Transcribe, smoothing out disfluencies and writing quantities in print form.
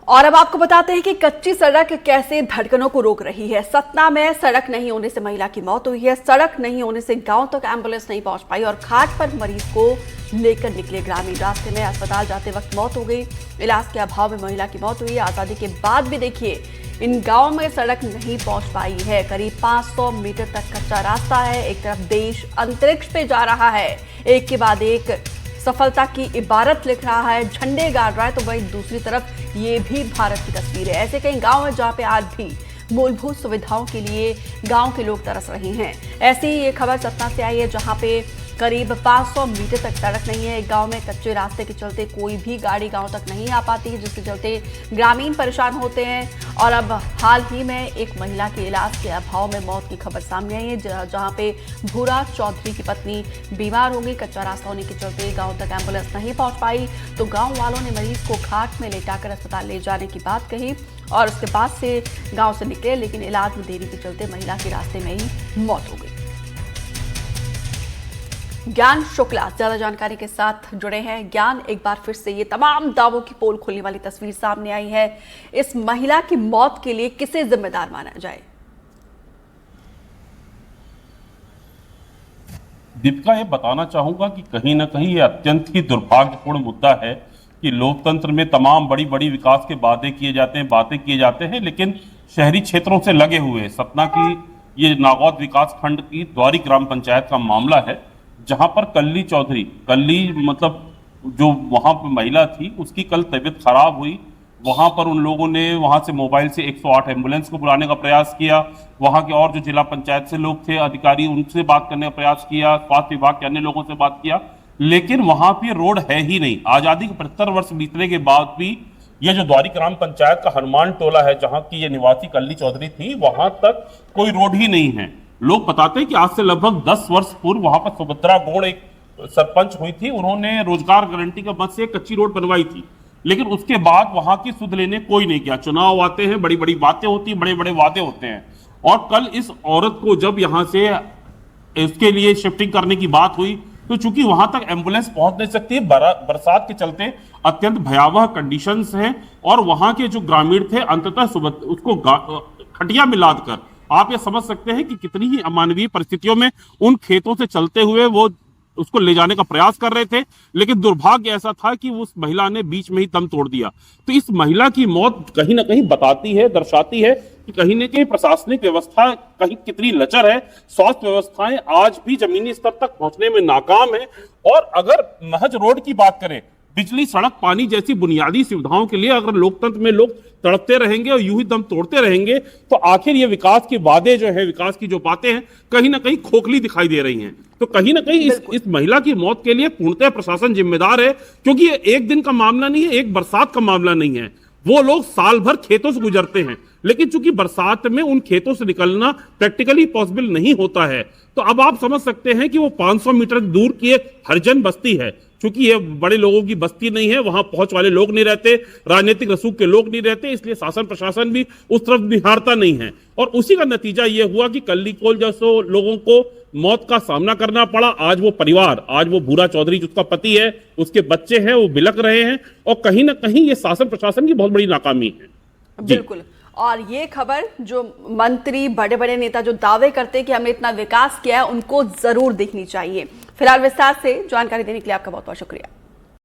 और अब आपको बताते हैं कि कच्ची सड़क कैसे धड़कनों को रोक रही है। सतना में सड़क नहीं होने से महिला की मौत हुई है। सड़क नहीं होने से गांव तक एम्बुलेंस नहीं पहुंच पाई और खाट पर मरीज को लेकर निकले ग्रामीण। रास्ते में अस्पताल जाते वक्त मौत हो गई। इलाज के अभाव में महिला की मौत हुई। आजादी के बाद भी देखिए इन गांव में सड़क नहीं पहुंच पाई है। करीब 500 मीटर तक कच्चा रास्ता है। एक तरफ देश अंतरिक्ष पे जा रहा है, एक के बाद एक सफलता की इबारत लिख रहा है, झंडे गाड़ रहा है, तो वहीं दूसरी तरफ ये भी भारत की तस्वीर है। ऐसे कई गांव हैं जहां पे आज भी मूलभूत सुविधाओं के लिए गांव के लोग तरस रहे हैं। ऐसी ही ये खबर सतना से आई है जहां पे करीब 500 मीटर तक सड़क नहीं है। एक गांव में कच्चे रास्ते के चलते कोई भी गाड़ी गांव तक नहीं आ पाती है, जिसके चलते ग्रामीण परेशान होते हैं। और अब हाल ही में एक महिला के इलाज के अभाव में मौत की खबर सामने आई है, जहां पे भूरा चौधरी की पत्नी बीमार हो गई। कच्चा रास्ता होने के चलते गाँव तक एम्बुलेंस नहीं पहुंच पाई, तो गाँव वालों ने मरीज को खाट में लेटाकर अस्पताल ले जाने की बात कही और उसके बाद से गाँव से निकले, लेकिन इलाज में देरी के चलते महिला की रास्ते में ही मौत हो गई। ज्ञान शुक्ला ज्यादा जानकारी के साथ जुड़े हैं। ज्ञान, एक बार फिर से ये तमाम दावों की पोल खोलने वाली तस्वीर सामने आई है। इस महिला की मौत के लिए किसे जिम्मेदार माना जाए? दीपिका, ये बताना चाहूंगा कि कहीं ना कहीं ये अत्यंत ही दुर्भाग्यपूर्ण मुद्दा है कि लोकतंत्र में तमाम बड़ी बड़ी विकास के वादे किए जाते हैं, बातें किए जाते हैं, लेकिन शहरी क्षेत्रों से लगे हुए सतना की ये नागौद विकास खंड की द्वारी ग्राम पंचायत का मामला है, जहां पर कल्ली मतलब जो वहां पर महिला थी उसकी कल तबीयत खराब हुई। वहां पर उन लोगों ने वहां से मोबाइल से 108 एम्बुलेंस को बुलाने का प्रयास किया। वहां के और जो जिला पंचायत से लोग थे, अधिकारी, उनसे बात करने का प्रयास किया, स्वास्थ्य विभाग के अन्य लोगों से बात किया, लेकिन वहां पे रोड है ही नहीं। आजादी के 75 वर्ष बीतने के बाद भी ये जो द्वारी ग्राम पंचायत का हनुमान टोला है, जहां की ये निवासी कल्ली चौधरी थी, वहां तक कोई रोड ही नहीं है। लोग बताते हैं कि आज से लगभग 10 वर्ष पूर्व वहां पर सुभद्रा गौड़ एक सरपंच हुई थी, उन्होंने रोजगार गारंटी का मद से कच्ची रोड बनवाई थी, लेकिन उसके बाद वहां की सुध लेने कोई नहीं किया। चुनाव आते हैं, बड़ी बड़ी बातें होती हैं, बड़े बड़े वादे होते हैं। और कल इस औरत को जब यहां से इसके लिए शिफ्टिंग करने की बात हुई, तो चूंकि वहां तक एम्बुलेंस पहुंच नहीं सकती, बरसात के चलते अत्यंत भयावह कंडीशंस हैं, और वहां के जो ग्रामीण थे अंततः उसको खटिया में लाद कर, आप ये समझ सकते हैं कि कितनी ही अमानवीय परिस्थितियों में उन खेतों से चलते हुए वो उसको ले जाने का प्रयास कर रहे थे, लेकिन दुर्भाग्य ऐसा था कि उस महिला ने बीच में ही दम तोड़ दिया। तो इस महिला की मौत कहीं ना कहीं बताती है, दर्शाती है कि कहीं ना कहीं प्रशासनिक व्यवस्था कहीं कितनी लचर है। स्वास्थ्य व्यवस्थाएं आज भी जमीनी स्तर तक पहुंचने में नाकाम है। और अगर महज रोड की बात करें, बिजली, सड़क, पानी जैसी बुनियादी सुविधाओं के लिए अगर लोकतंत्र में लोग तड़पते रहेंगे और यूं ही दम तोड़ते रहेंगे, तो आखिर ये विकास के वादे जो है, विकास की जो बातें हैं, कहीं ना कहीं खोखली दिखाई दे रही हैं। तो कहीं ना कहीं इस महिला की मौत के लिए पूर्णतः प्रशासन जिम्मेदार है, क्योंकि ये एक दिन का मामला नहीं है, एक बरसात का मामला नहीं है। वो लोग साल भर खेतों से गुजरते हैं, लेकिन चूंकि बरसात में उन खेतों से निकलना प्रैक्टिकली पॉसिबल नहीं होता है, तो अब आप समझ सकते हैं कि वो 500 मीटर दूर की एक हरिजन बस्ती है। क्योंकि ये बड़े लोगों की बस्ती नहीं है, वहां पहुंच वाले लोग नहीं रहते, राजनीतिक रसूख के लोग नहीं रहते, इसलिए शासन प्रशासन भी उस तरफ निहारता नहीं है। और उसी का नतीजा ये हुआ कि कल्ली कोल जैसे लोगों को मौत का सामना करना पड़ा। आज वो परिवार, आज वो भूरा चौधरी जिसका पति है, उसके बच्चे हैं, वो बिलख रहे हैं, और कहीं ना कहीं ये शासन प्रशासन की बहुत बड़ी नाकामी है। बिल्कुल। और ये खबर जो मंत्री, बड़े बड़े नेता जो दावे करते हैं कि हमने इतना विकास किया है, उनको जरूर देखनी चाहिए। फिलहाल विस्तार से जानकारी देने के लिए आपका बहुत बहुत शुक्रिया।